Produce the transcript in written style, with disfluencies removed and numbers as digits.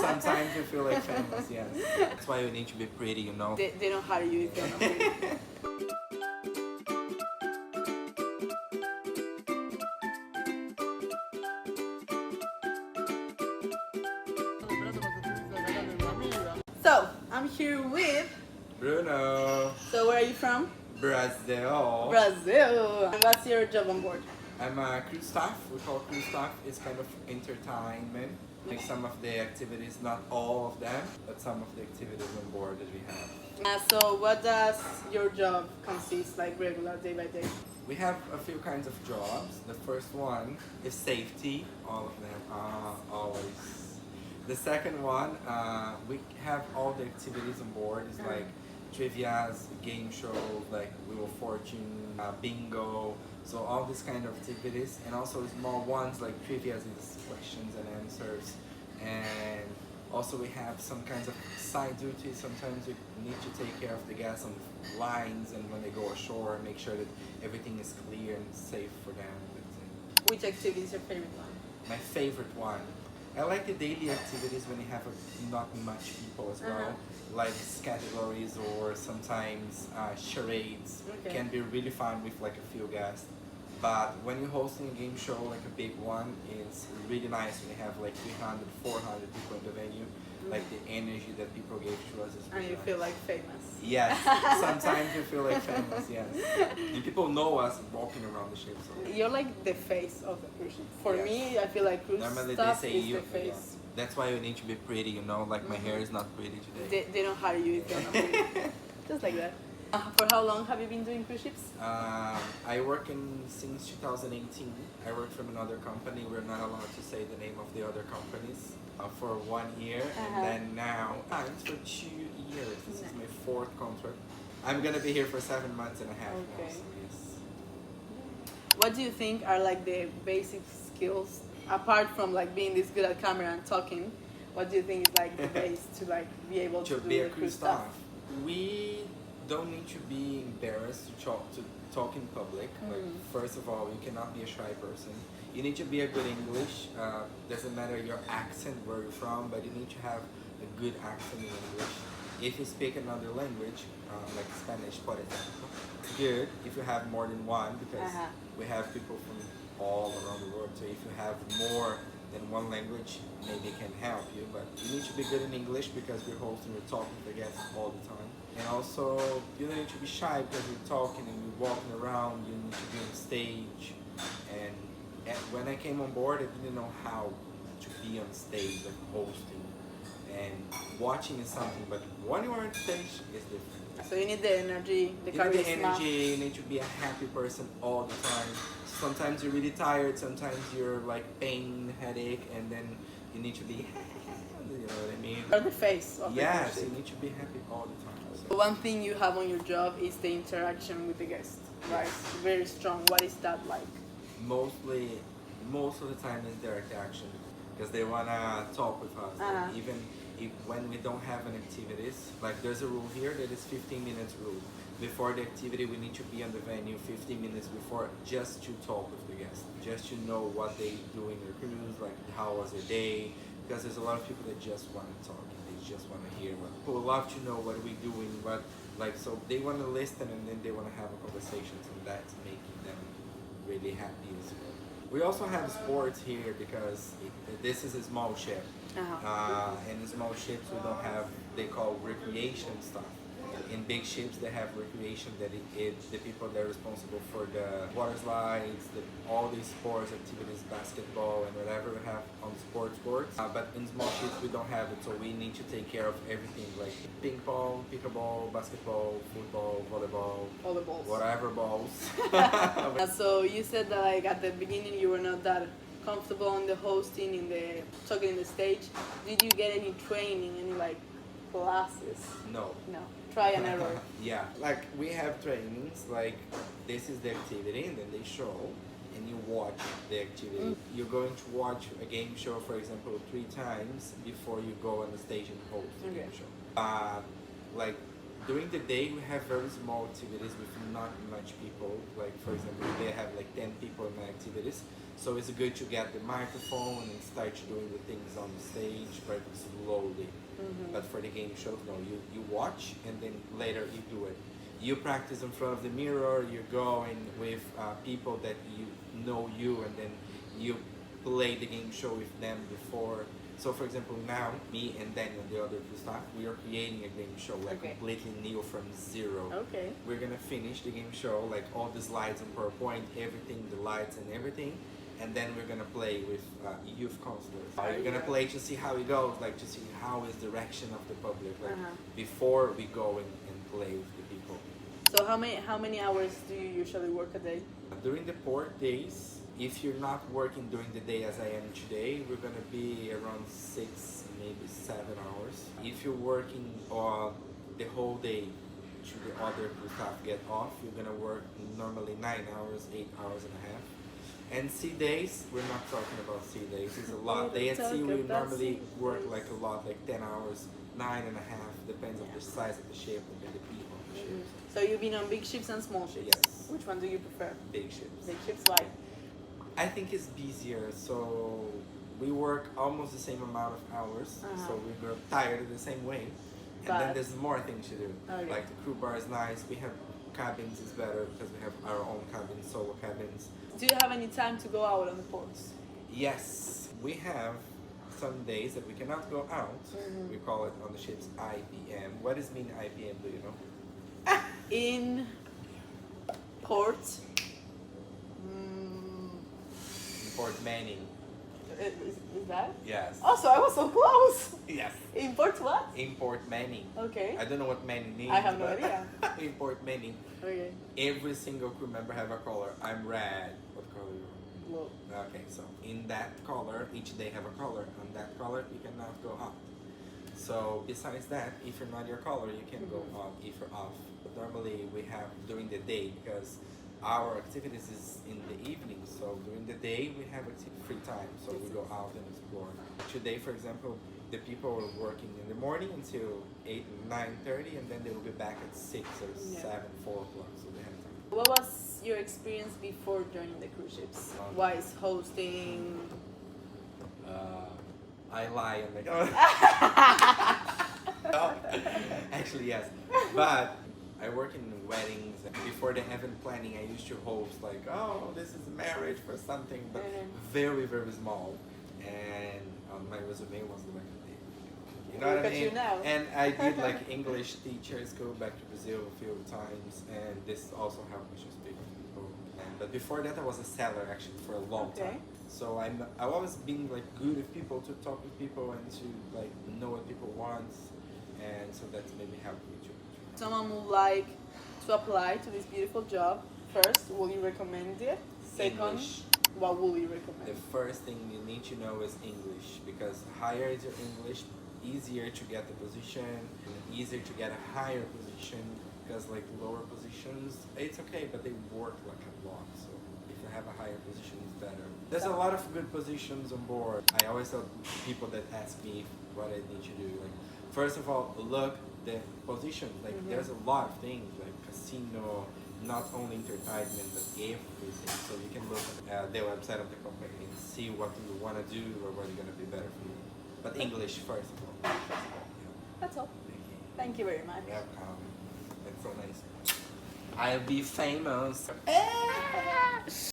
Sometimes you feel like famous, yes. That's why you need to be pretty, you know. They don't hire you if you're not pretty. So, I'm here with... Bruno. So, where are you from? Brazil. Brazil. And what's your job on board? I'm a crew staff. We call crew staff. It's kind of entertainment. Like some of the activities, not all of them, but some of the activities on board that we have. So, what does your job consist like regular day by day? We have a few kinds of jobs. The first one is safety, all of them, always. The second one, we have all the activities on board. It's like trivias, game shows, like Wheel of Fortune, bingo. So all these kind of activities, and also small ones like trivias is questions and answers. And also we have some kinds of side duties. Sometimes we need to take care of the guests on lines and when they go ashore, make sure that everything is clear and safe for them. Which activity is your favorite one? My favorite one. I like the daily activities when you have not much people as well, like categories or sometimes charades. Can be really fun with like a few guests. But when you're hosting a game show, like a big one, it's really nice when you have like 300, 400 people in the venue. Like the energy that people gave to us is really And you nice. feel like famous. Yes, sometimes you feel like famous, yes. And people know us walking around the ship. So. You're like the face of the cruise ship. For Yes. me, I feel like cruise Normally staff they say is you, the face. That's why you need to be pretty, you know, like my hair is not pretty today. They don't hire you if you're not pretty. Just like that. For how long have you been doing cruise ships? I work since 2018. I work from another company. We're not allowed to say the name of the other companies for 1 year. And then now, it's for 2 years. This is my 4th contract. I'm going to be here for 7 months and a half now, so yes. What do you think are like the basic skills, apart from like being this good at camera and talking, what do you think is like the base to like be able to do be a the crew cruise staff. stuff? We don't need to be embarrassed to talk in public. Like, first of all, you cannot be a shy person. You need to be a good English. Doesn't matter your accent, where you're from, but you need to have a good accent in English. If you speak another language, like Spanish, for example, it's good if you have more than one, because we have people from all around the world. So if you have more than one language, maybe it can help you. But you need to be good in English because we're hosting, we're talking to the guests all the time. And also, you don't need to be shy because you're talking and you're walking around. You need to be on stage. And when I came on board, I didn't know how to be on stage, like hosting. And watching is something, but when you are on stage, it's different. So you need the energy, the charisma. You need the energy, you need to be a happy person all the time. Sometimes you're really tired, sometimes you're like pain, headache, and then you need to be, you know what I mean? You're the face of the cruise Yes, ship. you need to be happy all the time. So one thing you have on your job is the interaction with the guest, right? Very strong. What is that like? Most of the time is direct action because they wanna talk with us. Like, even if when we don't have an activities, like there's a rule here that is 15 minutes rule. Before the activity, we need to be on the venue 15 minutes before just to talk with the guests, just to know what they do in their cruise, like how was their day, because there's a lot of people that just want to talk and they just want to hear what people love to know what we're doing, but like so they want to listen and then they want to have a conversation, and that's making them really happy as well. We also have sports here because this is a small ship. And in small ships we don't have, they call recreation stuff. In big ships they have recreation, that it's the people that are responsible for the water slides, all these sports activities, basketball and whatever we have on sports. But in small ships we don't have it, so we need to take care of everything like ping pong, pickleball, basketball, football, volleyball, All the balls. whatever balls. So you said that like at the beginning you were not that comfortable in the hosting, in the talking in the stage. Did you get any training, any like classes? No. No. Try and error. Yeah, like we have trainings, like this is the activity and then they show and you watch the activity. You're going to watch a game show, for example, 3 times before you go on the stage and host the game show. Like during the day we have very small activities with not much people. Like for example, they have like 10 people in my activities. So it's good to get the microphone and start doing the things on the stage, but slowly. But for the game shows, no, you watch and then later you do it. You practice in front of the mirror, you're going with people that you know you, and then you play the game show with them before. So for example, now, me and Daniel, the other two staff, we are creating a game show, like completely new from zero. Okay. We're gonna finish the game show, like all the slides and PowerPoint, everything, the lights and everything. And then we're gonna play with youth counselors. We're gonna play to see how it goes, like to see how is the reaction of the public, like before we go and play with the people. So how many hours do you usually work a day? During the port days, if you're not working during the day as I am today, we're gonna be around 6, maybe 7 hours. If you're working the whole day, to the other staff get off, you're gonna work normally 9 hours, 8 hours and a half. And sea days, we're not talking about sea days, it's a lot. Day at sea, we normally work like a lot, like 10 hours, 9 and a half, depends on the size of the ship and the people on the ship. So you've been on big ships and small ships? Yes. Which one do you prefer? Big ships. Big ships, why? I think it's busier, so we work almost the same amount of hours, so we grow tired the same way. And then there's more things to do. Okay. Like the crew bar is nice, we have cabins is better because we have our own cabins, solo cabins. Do you have any time to go out on the ports? Yes, we have some days that we cannot go out. We call it on the ships IPM. What does mean IPM, do you know? In port. Port Manning. Is that? Yes. Oh, so I was so close. Yes. Import what? Import Manning. Okay. I don't know what Manning means. I have no idea. Import Manning. Okay. Every single crew member have a color. I'm red. What color are you? Blue. Okay, so in that color, each day have a color. On that color, you cannot go up. So besides that, if you're not your color, you can go on if you're off. But normally we have during the day because our activities is in the evening. So during the day we have free time. So we go out and explore. Today, for example, the people are working in the morning until 8, 9:30, and then they will be back at 6 or 7, 4 o'clock. So they have time. What was your experience before joining the cruise ships? Wise hosting? I lie and like, oh. No, actually yes, but I work in weddings. Before the event planning, I used to host like, oh, this is a marriage for something, but very, very small. And on my resume was like, you know what I mean? You now. And I did like English teacher school back to Brazil a few times, and this also helped me to speak with people. But before that, I was a seller actually for a long time. So I've always been like good with people, to talk with people and to like know what people want, and so that's maybe helped me too. Someone would like to apply to this beautiful job. First, will you recommend it? Second, English. what will you recommend? The first thing you need to know is English, because higher is your English, easier to get the position, and easier to get a higher position, because like lower positions, it's okay, but they work like a lot. So if you have a higher position, it's better. There's a lot of good positions on board. I always tell people that ask me what I need to do. Like, first of all, look the position. Like there's a lot of things like casino, not only entertainment, but everything. So you can look at the website of the company and see what you want to do or what is going to be better for you. But English first of all. That's all. Thank you very much. Welcome. That's so nice. I'll be famous.